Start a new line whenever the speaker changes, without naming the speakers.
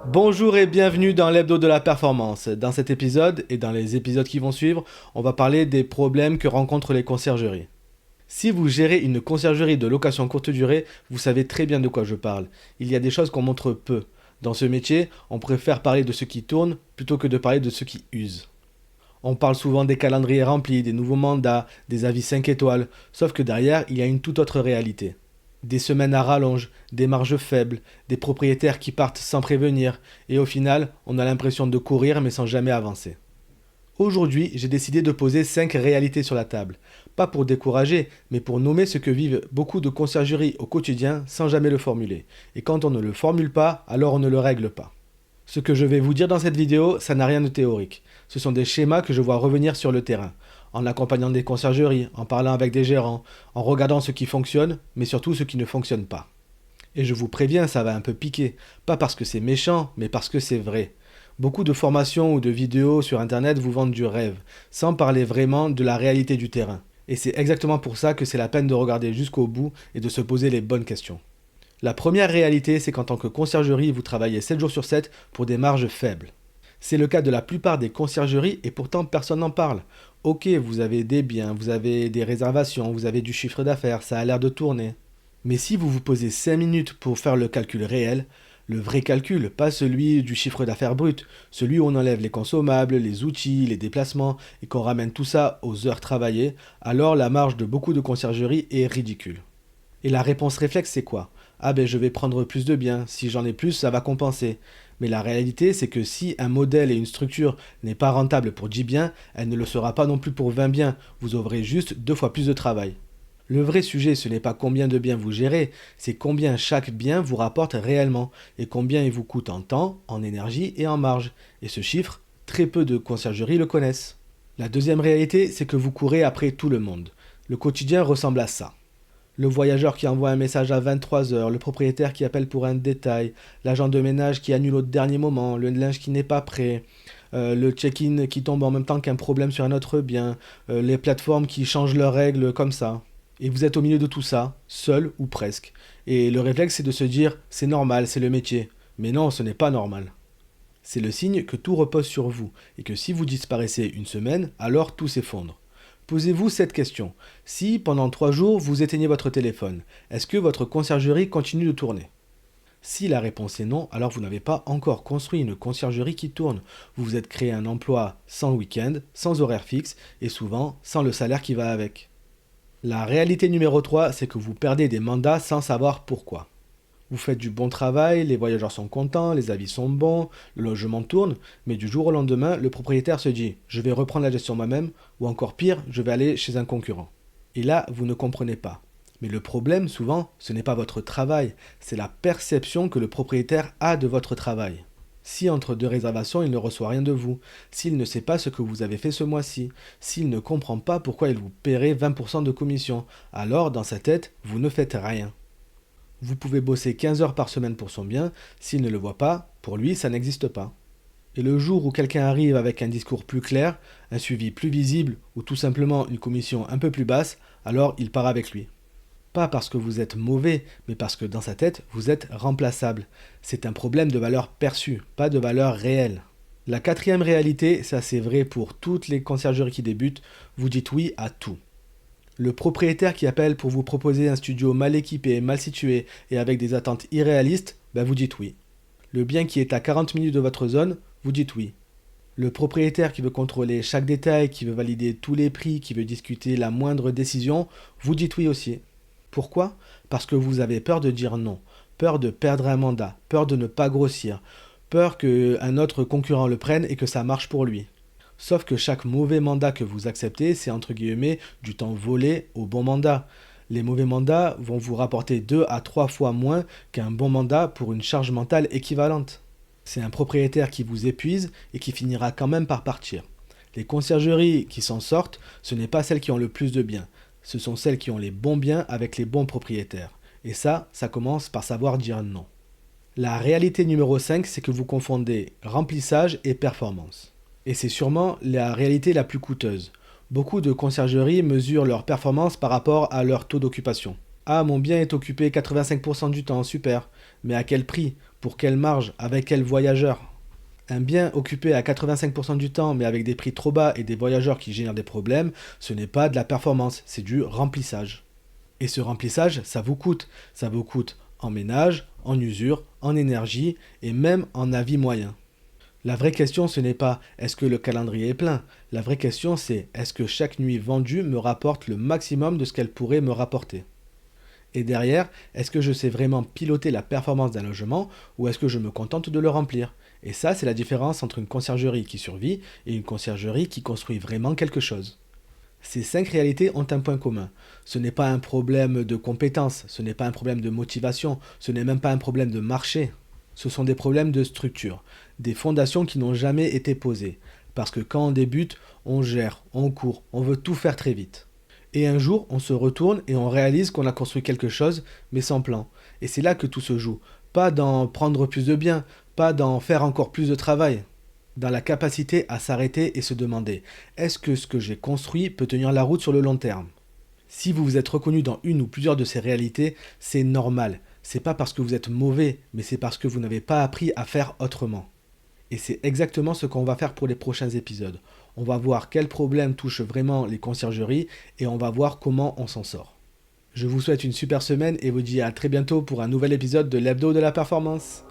Bonjour et bienvenue dans l'hebdo de la performance. Dans cet épisode et dans les épisodes qui vont suivre, on va parler des problèmes que rencontrent les conciergeries. Si vous gérez une conciergerie de location courte durée, vous savez très bien de quoi je parle. Il y a des choses qu'on montre peu. Dans ce métier, on préfère parler de ce qui tourne plutôt que de parler de ce qui use. On parle souvent des calendriers remplis, des nouveaux mandats, des avis 5 étoiles, sauf que derrière, il y a une toute autre réalité. Des semaines à rallonge, des marges faibles, des propriétaires qui partent sans prévenir, et au final, on a l'impression de courir mais sans jamais avancer. Aujourd'hui, j'ai décidé de poser 5 réalités sur la table. Pas pour décourager, mais pour nommer ce que vivent beaucoup de conciergeries au quotidien sans jamais le formuler. Et quand on ne le formule pas, alors on ne le règle pas. Ce que je vais vous dire dans cette vidéo, ça n'a rien de théorique. Ce sont des schémas que je vois revenir sur le terrain, en accompagnant des conciergeries, en parlant avec des gérants, en regardant ce qui fonctionne, mais surtout ce qui ne fonctionne pas. Et je vous préviens, ça va un peu piquer, pas parce que c'est méchant, mais parce que c'est vrai. Beaucoup de formations ou de vidéos sur internet vous vendent du rêve, sans parler vraiment de la réalité du terrain. Et c'est exactement pour ça que c'est la peine de regarder jusqu'au bout et de se poser les bonnes questions. La première réalité, c'est qu'en tant que conciergerie, vous travaillez 7 jours sur 7 pour des marges faibles. C'est le cas de la plupart des conciergeries et pourtant personne n'en parle. Ok, vous avez des biens, vous avez des réservations, vous avez du chiffre d'affaires, ça a l'air de tourner. Mais si vous vous posez 5 minutes pour faire le calcul réel, le vrai calcul, pas celui du chiffre d'affaires brut, celui où on enlève les consommables, les outils, les déplacements et qu'on ramène tout ça aux heures travaillées, alors la marge de beaucoup de conciergeries est ridicule. Et la réponse réflexe, c'est quoi ? Ah ben je vais prendre plus de biens, si j'en ai plus, ça va compenser. Mais la réalité, c'est que si un modèle et une structure n'est pas rentable pour 10 biens, elle ne le sera pas non plus pour 20 biens, vous aurez juste 2 fois plus de travail. Le vrai sujet, ce n'est pas combien de biens vous gérez, c'est combien chaque bien vous rapporte réellement, et combien il vous coûte en temps, en énergie et en marge. Et ce chiffre, très peu de conciergeries le connaissent. La deuxième réalité, c'est que vous courez après tout le monde. Le quotidien ressemble à ça. Le voyageur qui envoie un message à 23h, le propriétaire qui appelle pour un détail, l'agent de ménage qui annule au dernier moment, le linge qui n'est pas prêt, le check-in qui tombe en même temps qu'un problème sur un autre bien, les plateformes qui changent leurs règles comme ça. Et vous êtes au milieu de tout ça, seul ou presque. Et le réflexe c'est de se dire « c'est normal, c'est le métier ». Mais non, ce n'est pas normal. C'est le signe que tout repose sur vous, et que si vous disparaissez une semaine, alors tout s'effondre. Posez-vous cette question. Si, pendant 3 jours, vous éteignez votre téléphone, est-ce que votre conciergerie continue de tourner ? Si la réponse est non, alors vous n'avez pas encore construit une conciergerie qui tourne. Vous vous êtes créé un emploi sans week-end, sans horaire fixe et souvent sans le salaire qui va avec. La réalité numéro 3, c'est que vous perdez des mandats sans savoir pourquoi. Vous faites du bon travail, les voyageurs sont contents, les avis sont bons, le logement tourne, mais du jour au lendemain, le propriétaire se dit « je vais reprendre la gestion moi-même » ou encore pire, je vais aller chez un concurrent. Et là, vous ne comprenez pas. Mais le problème, souvent, ce n'est pas votre travail, c'est la perception que le propriétaire a de votre travail. Si entre 2 réservations, il ne reçoit rien de vous, s'il ne sait pas ce que vous avez fait ce mois-ci, s'il ne comprend pas pourquoi il vous paierait 20% de commission, alors dans sa tête, vous ne faites rien. Vous pouvez bosser 15 heures par semaine pour son bien, s'il ne le voit pas, pour lui, ça n'existe pas. Et le jour où quelqu'un arrive avec un discours plus clair, un suivi plus visible ou tout simplement une commission un peu plus basse, alors il part avec lui. Pas parce que vous êtes mauvais, mais parce que dans sa tête, vous êtes remplaçable. C'est un problème de valeur perçue, pas de valeur réelle. La 4e réalité, ça c'est vrai pour toutes les conciergeries qui débutent, vous dites oui à tout. Le propriétaire qui appelle pour vous proposer un studio mal équipé, mal situé et avec des attentes irréalistes, vous dites oui. Le bien qui est à 40 minutes de votre zone, vous dites oui. Le propriétaire qui veut contrôler chaque détail, qui veut valider tous les prix, qui veut discuter la moindre décision, vous dites oui aussi. Pourquoi ? Parce que vous avez peur de dire non, peur de perdre un mandat, peur de ne pas grossir, peur qu'un autre concurrent le prenne et que ça marche pour lui. Sauf que chaque mauvais mandat que vous acceptez, c'est entre guillemets du temps volé au bon mandat. Les mauvais mandats vont vous rapporter 2 à 3 fois moins qu'un bon mandat pour une charge mentale équivalente. C'est un propriétaire qui vous épuise et qui finira quand même par partir. Les conciergeries qui s'en sortent, ce n'est pas celles qui ont le plus de biens. Ce sont celles qui ont les bons biens avec les bons propriétaires. Et ça commence par savoir dire non. La réalité numéro 5, c'est que vous confondez remplissage et performance. Et c'est sûrement la réalité la plus coûteuse. Beaucoup de conciergeries mesurent leur performance par rapport à leur taux d'occupation. Ah, mon bien est occupé 85% du temps, super. Mais à quel prix? Pour quelle marge? Avec quel voyageur? Un bien occupé à 85% du temps, mais avec des prix trop bas et des voyageurs qui génèrent des problèmes, ce n'est pas de la performance, c'est du remplissage. Et ce remplissage, ça vous coûte. Ça vous coûte en ménage, en usure, en énergie et même en avis moyen. La vraie question, ce n'est pas est-ce que le calendrier est plein. La vraie question, c'est est-ce que chaque nuit vendue me rapporte le maximum de ce qu'elle pourrait me rapporter. Et derrière, est-ce que je sais vraiment piloter la performance d'un logement ou est-ce que je me contente de le remplir? Et ça, c'est la différence entre une conciergerie qui survit et une conciergerie qui construit vraiment quelque chose. Ces 5 réalités ont un point commun. Ce n'est pas un problème de compétence, ce n'est pas un problème de motivation, ce n'est même pas un problème de marché. Ce sont des problèmes de structure, des fondations qui n'ont jamais été posées. Parce que quand on débute, on gère, on court, on veut tout faire très vite. Et un jour, on se retourne et on réalise qu'on a construit quelque chose, mais sans plan. Et c'est là que tout se joue. Pas dans prendre plus de biens, pas dans faire encore plus de travail. Dans la capacité à s'arrêter et se demander, est-ce que ce que j'ai construit peut tenir la route sur le long terme? Si vous vous êtes reconnu dans une ou plusieurs de ces réalités, c'est normal. C'est pas parce que vous êtes mauvais, mais c'est parce que vous n'avez pas appris à faire autrement. Et c'est exactement ce qu'on va faire pour les prochains épisodes. On va voir quels problèmes touchent vraiment les conciergeries et on va voir comment on s'en sort. Je vous souhaite une super semaine et vous dis à très bientôt pour un nouvel épisode de l'Hebdo de la Performance.